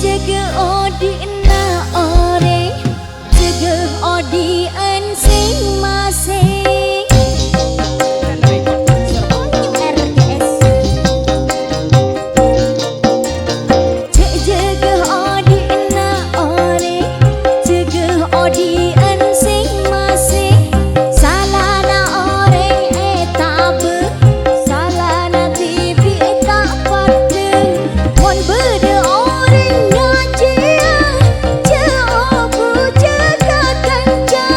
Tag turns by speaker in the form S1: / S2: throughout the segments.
S1: jaga odi na ore jaga odi sing masing RDS jaga odi na ore jaga odi sing masing salah na ore tabe salah na tibi tak pada mon berde orang ngaji jabu jaga kanca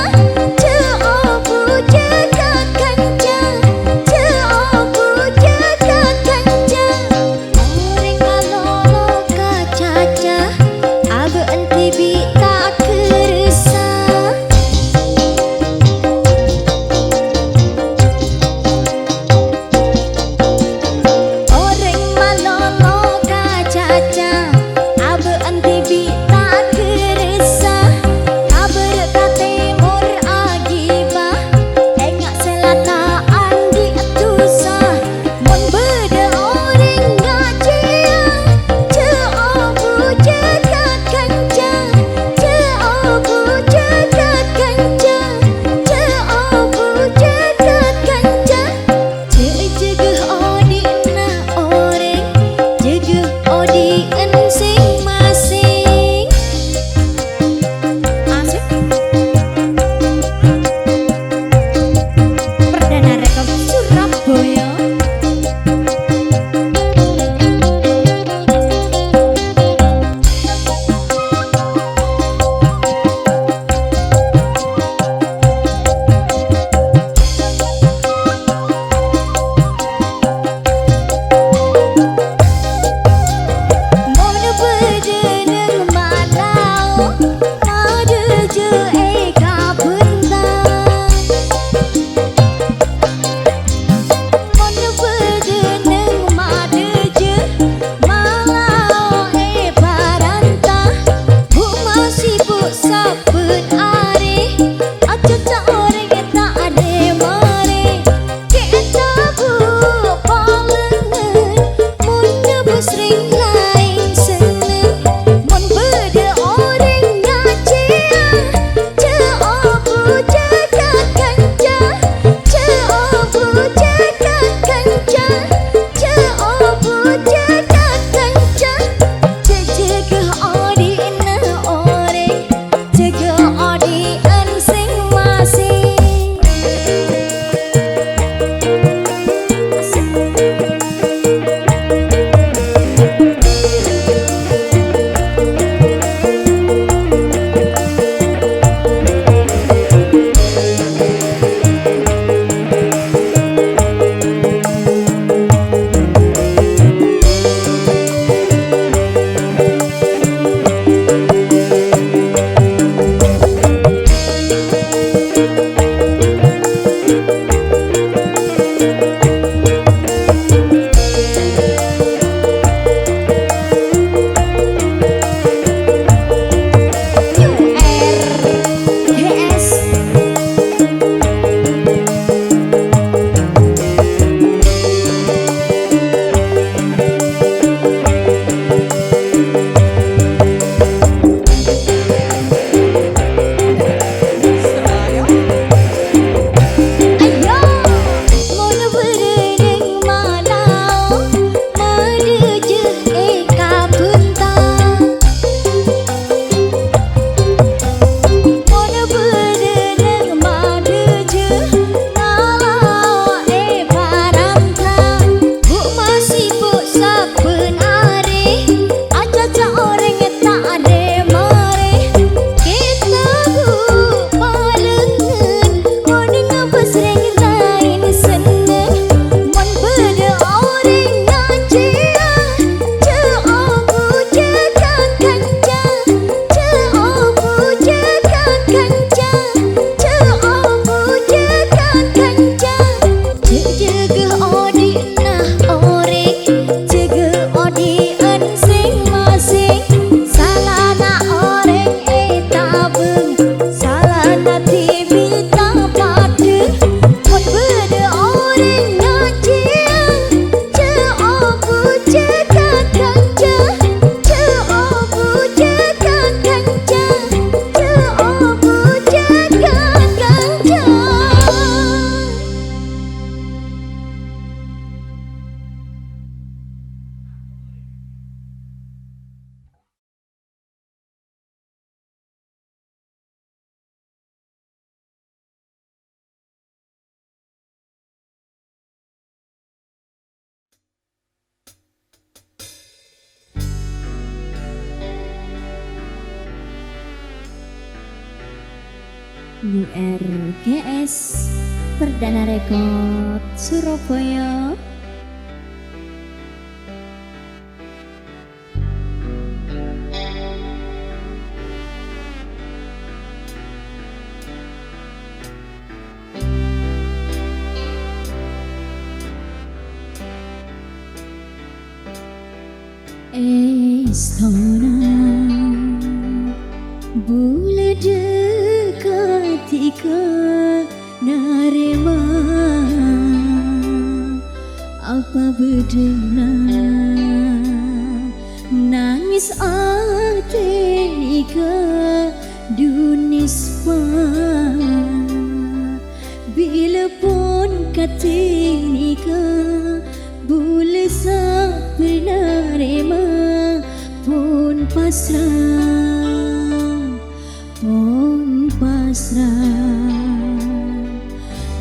S1: New RGS Perdana Rekod Surabaya. Istana boleh dekatika narema apa bedana nangis ate nika dunispa bila pun katinika boleh sapna rema pun pasrah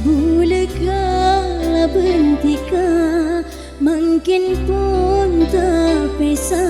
S1: boleh kala bentika mungkin pun tak pesa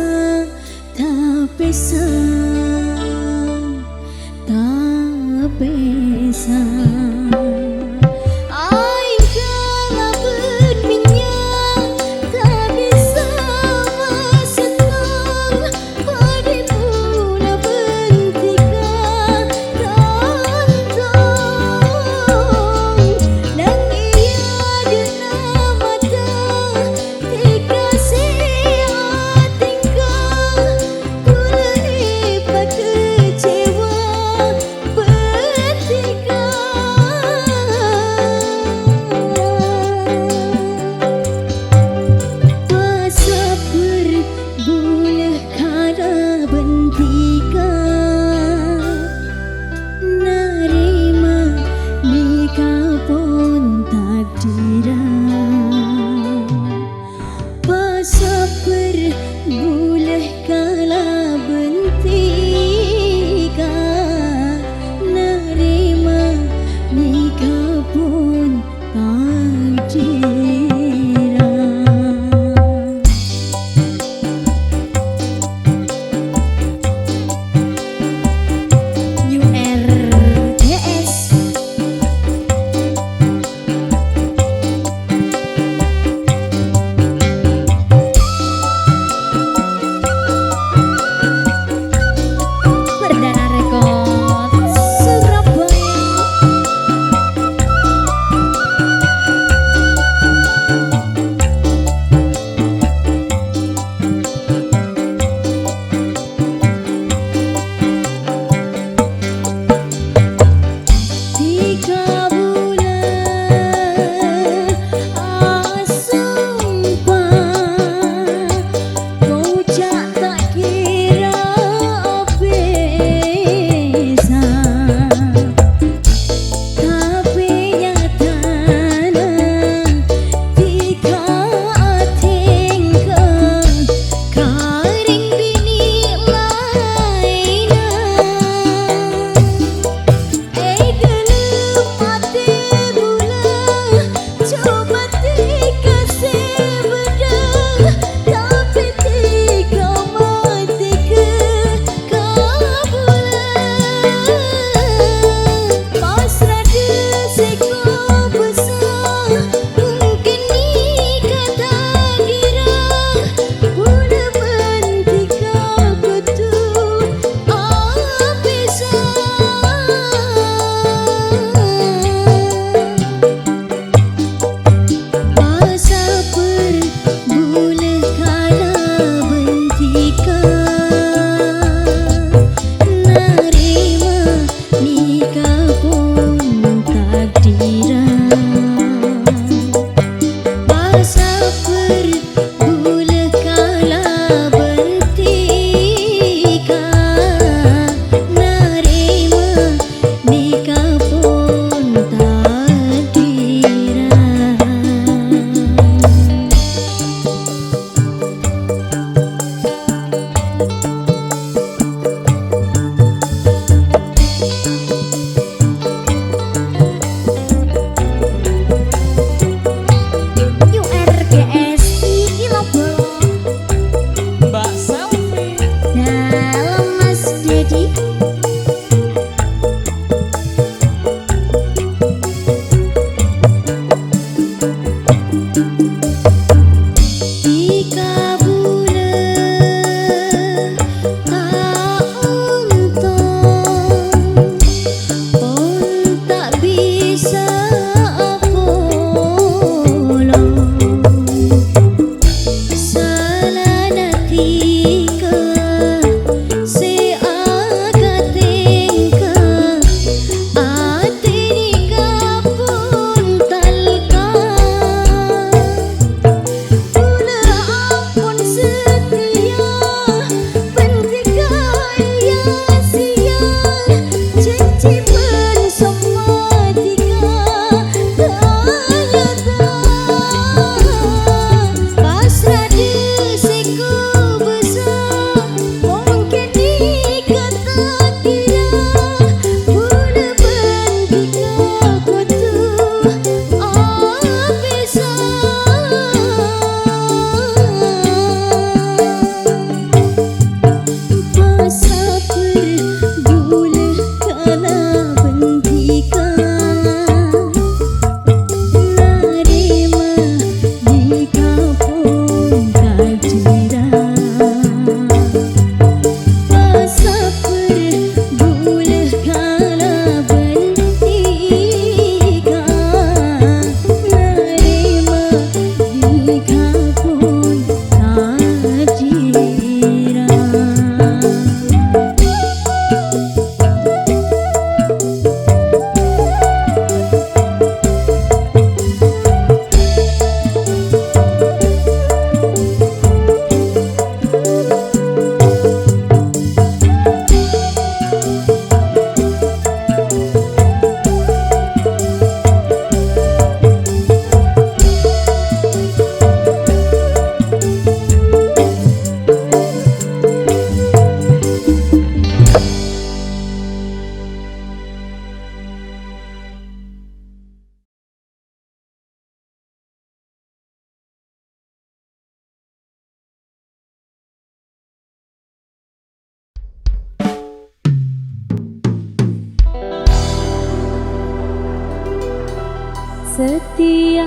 S1: setia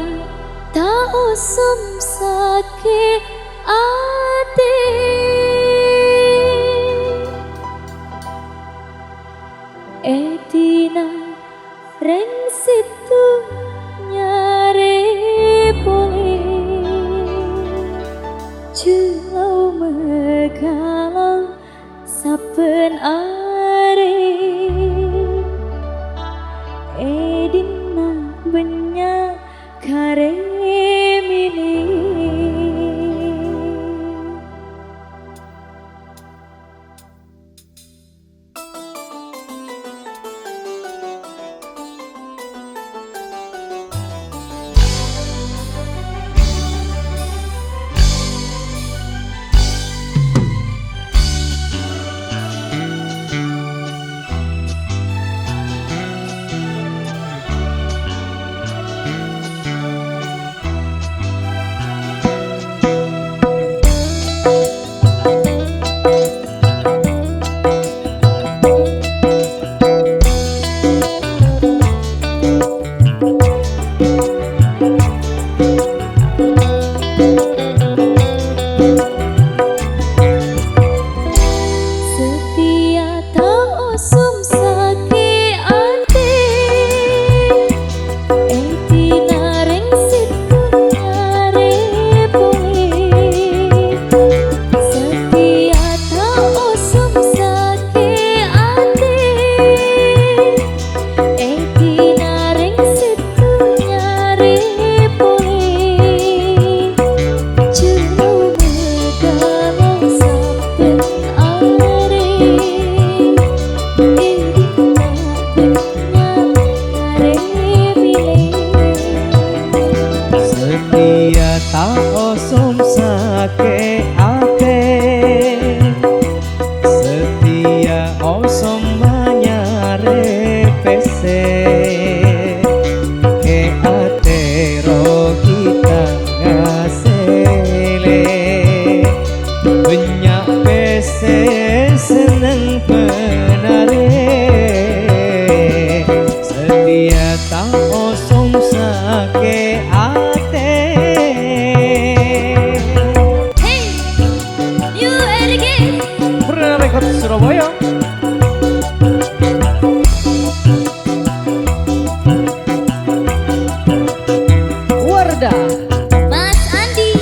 S1: tak usum sakit ati. Etina reng situ nyare boleh julau megalau saben are. Edina benya kare milih.
S2: Tak osum sake ate, setia osum manyare pese, ke ate ro kita ngasele, banyak pese seneng penare, setia tak osum sake ate. Surabaya. Wardah
S1: Mas Andi.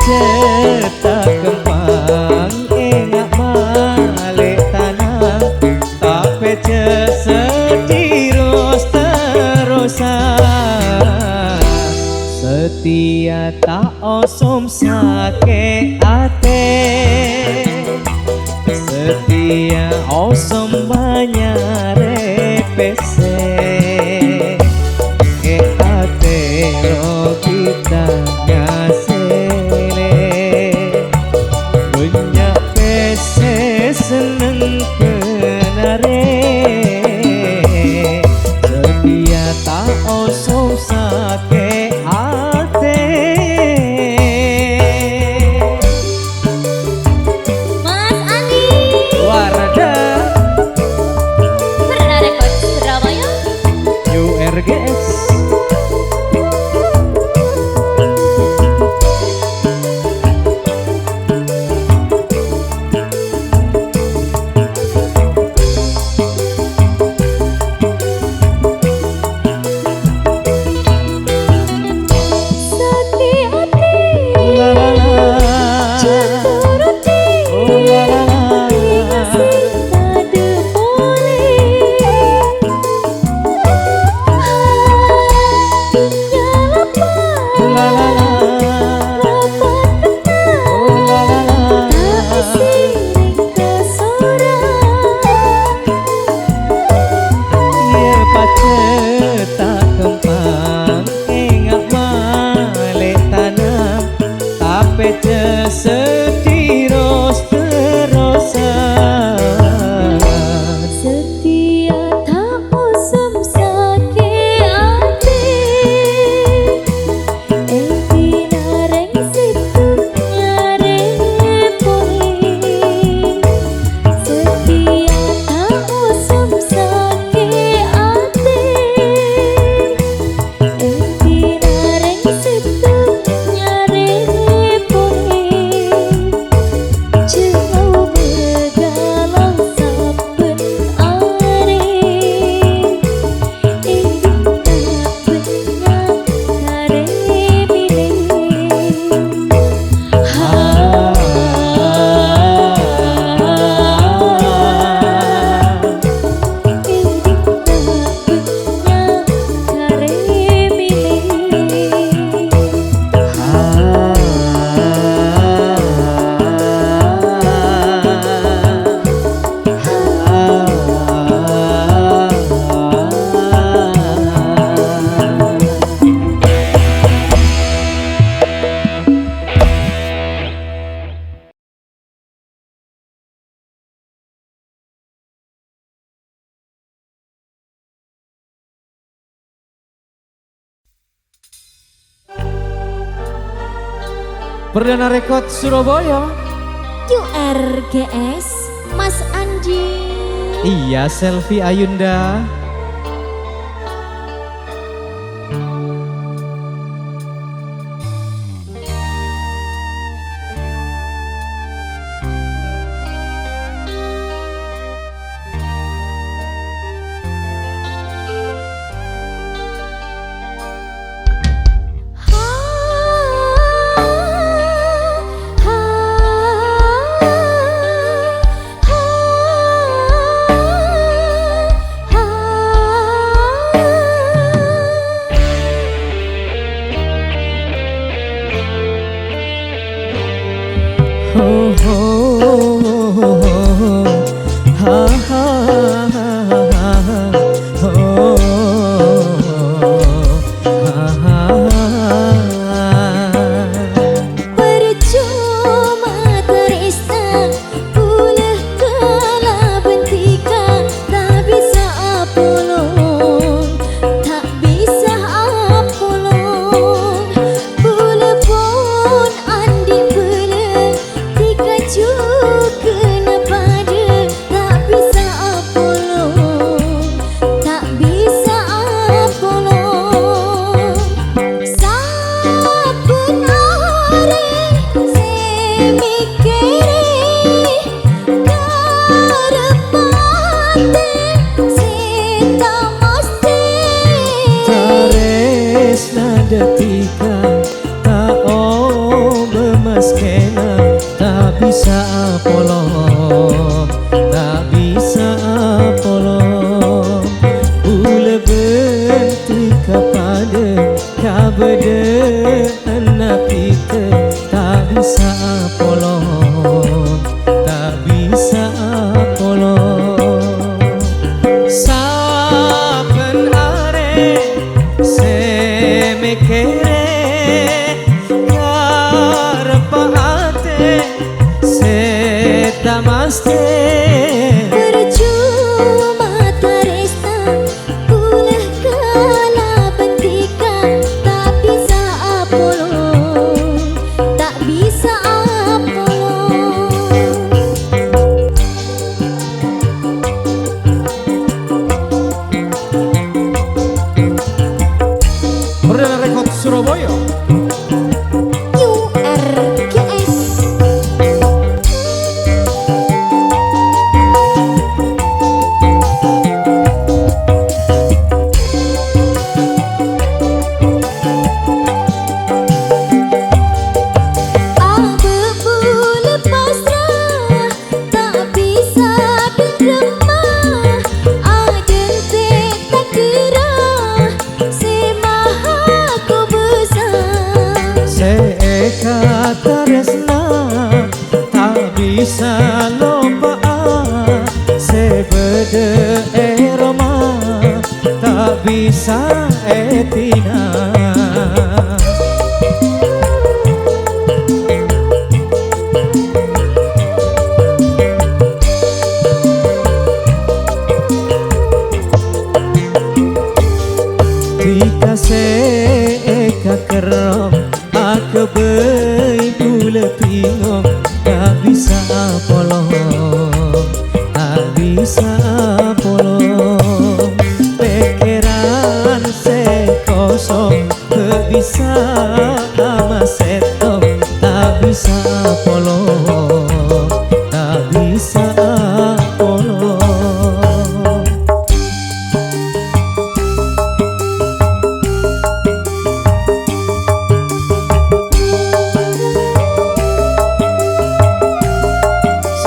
S2: Cetak kembang enak malik tanah, tapi setirus terusan, setia tak osum sake ate, setia osum manyare pese, ke ate ro kita seneng kenare, setia tak osum sake ate.
S1: Mas Andi.
S2: Wardah
S1: Pernah rekod Surabaya.
S2: URGS Perdana Rekod Surabaya.
S1: URGS Mas Andi.
S2: Iya, Selfie Ayunda. Ho ho ho ha ha ha ho ha ha.
S1: Percuma tresna ulah kala bentika, tak bisa apolong, tak bisa apolong. Bule pun andi bule tika juga pada, tak bisa apolong, tak bisa apolong. Saben hari saya mikir karep ati sita mesti.
S2: Tares detika tak bemas kena, tak bisa apolong, tak bisa apolong. Ule bentik kepada kabede anak kita, tak bisa apolong, tak bisa apolong. Saben are se mikire karep ate se tamaste.
S1: Percuma tresna ulah kala bentika, tak bisa apolong, tak bisa apolong.
S2: Perdana Rekod Surabaya.
S1: URGS Abu pasrah, tak bisa deremah, aden tak kira si maha kuasa.
S2: Seeka taresna tak bisa lupa, sebede eroma tak bisa etina. Tika seeka kerong aku bei bule pingong, tak bisa apolong, tak bisa apolong. Pikiran se kosong, tak bisa ama setong, tak bisa apolong, tak bisa apolong.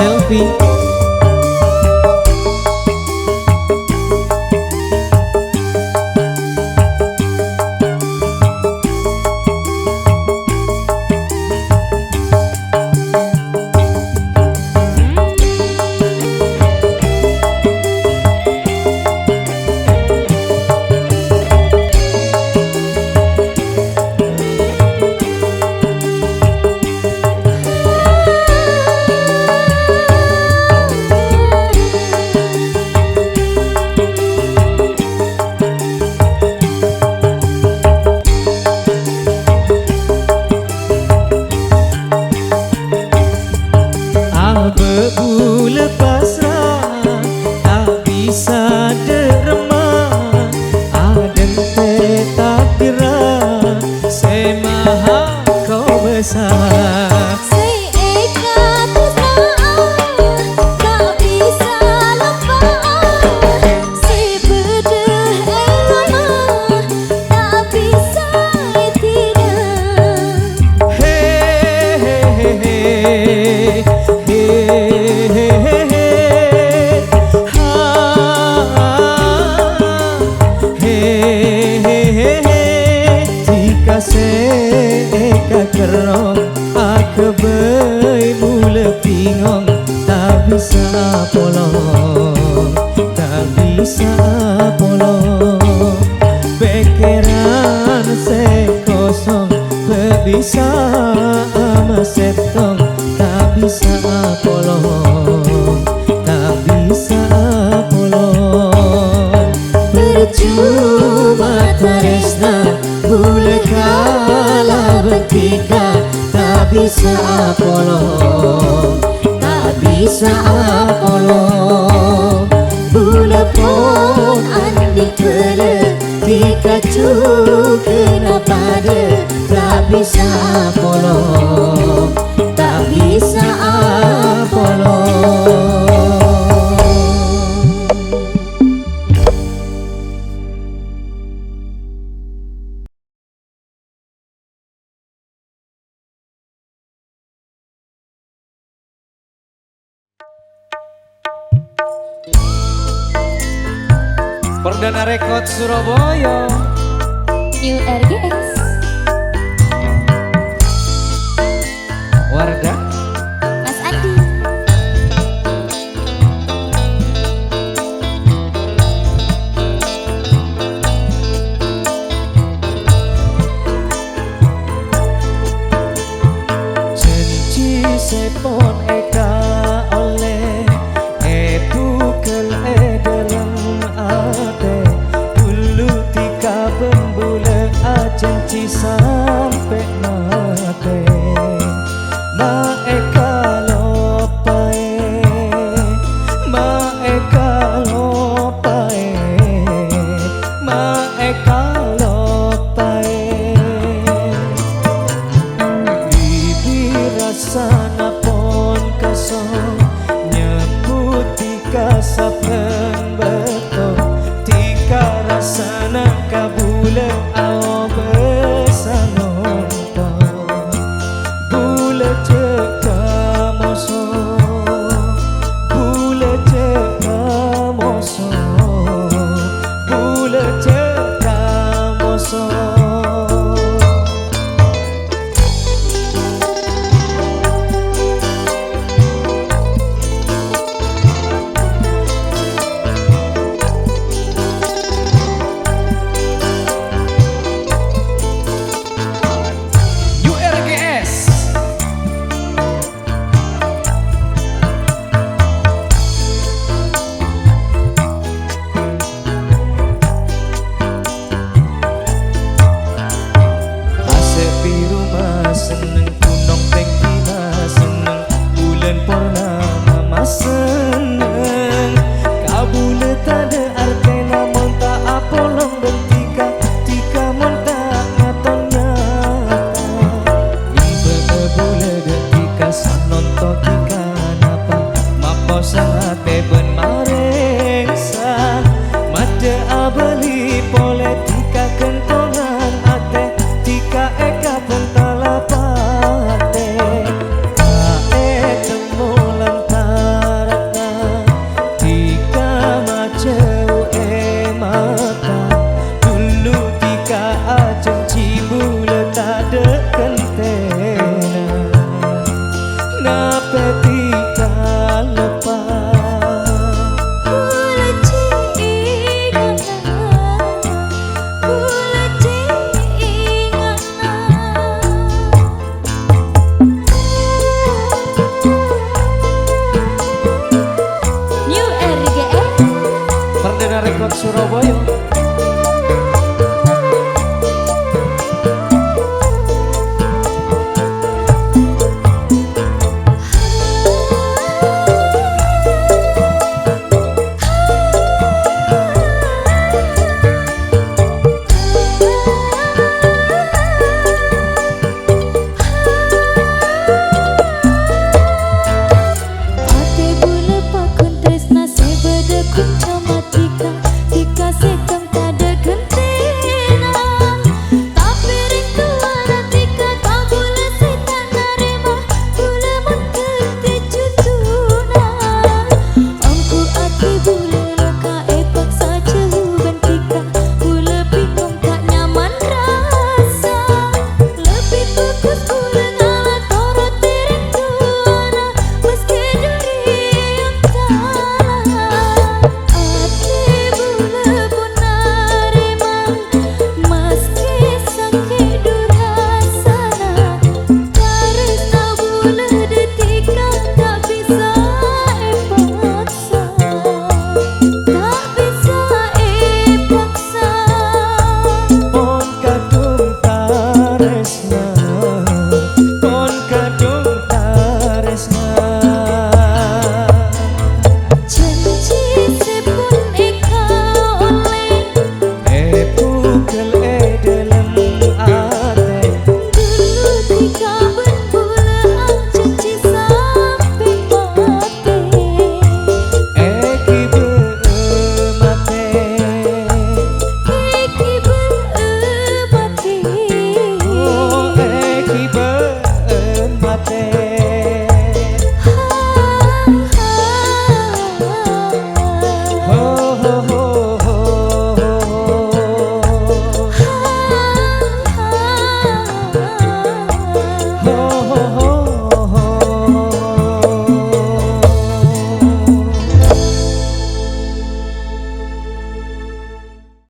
S2: Selfie. kerong aku bei mula pingong tak bisa polong tak bisa polong pikiran sekosong bisa ama setong tak bisa polong tak bisa polong percuma tresna boleh kalah betika tak bisa polong tak bisa polong bula pun andi kele dikacu kenapa deh tak bisa polong tak bisa polong. Perdana Rekod Surabaya
S1: New RGS
S2: Wardah
S1: Mas Adi
S2: janji sepon eka oleh bukel dalam ate dulu tika bembule janji sampai mate ma eka lopae ma eka lopae ma eka lopae bibir rasa